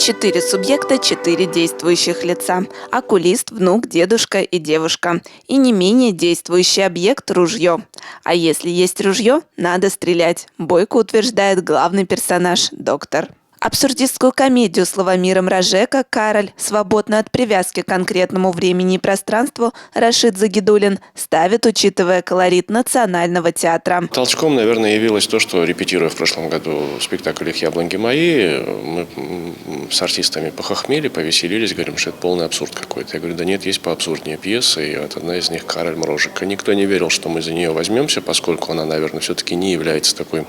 4 субъекта, 4 действующих лица. Окулист, внук, дедушка и девушка. И не менее действующий объект – ружье. А если есть ружье, надо стрелять, бойко утверждает главный персонаж – доктор. Абсурдистскую комедию Славомира Мражека «Кароль», свободно от привязки к конкретному времени и пространству, Рашид Загидуллин ставит, учитывая колорит национального театра. Толчком, наверное, явилось то, что, репетируя в прошлом году спектакль «Их яблоньки мои», мы с артистами похохмели, повеселились, говорим, что это полный абсурд какой-то. Я говорю, да нет, есть поабсурднее пьесы, и вот одна из них «Кароль Мражека». Никто не верил, что мы за нее возьмемся, поскольку она, наверное, все-таки не является такой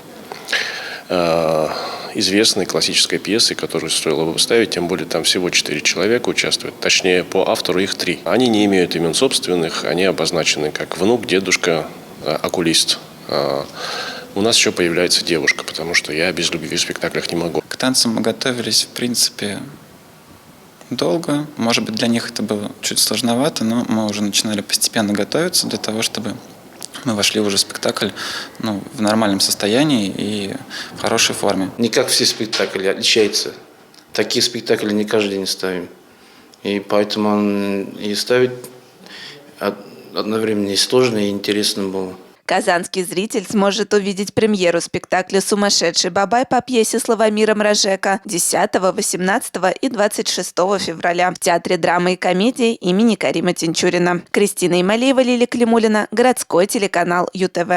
известной классической пьесы, которую стоило бы ставить, тем более там всего 4 человека участвуют, точнее по автору их 3. Они не имеют имен собственных, они обозначены как внук, дедушка, окулист. У нас еще появляется девушка, потому что я без любви в спектаклях не могу. К танцам мы готовились, в принципе, долго. Может быть, для них это было чуть сложновато, но мы уже начинали постепенно готовиться для того, чтобы мы вошли уже в спектакль в нормальном состоянии и в хорошей форме. Не как все спектакли, отличается. Такие спектакли не каждый день ставим. И поэтому он и ставить одновременно и сложно, и интересно было. Казанский зритель сможет увидеть премьеру спектакля «Сумасшедший бабай» по пьесе Славомира Мражека 10, 18 и 26 февраля в Театре драмы и комедии имени Карима Тинчурина. Кристина Ималиева, Лилия Климулина, городской телеканал ЮТВ.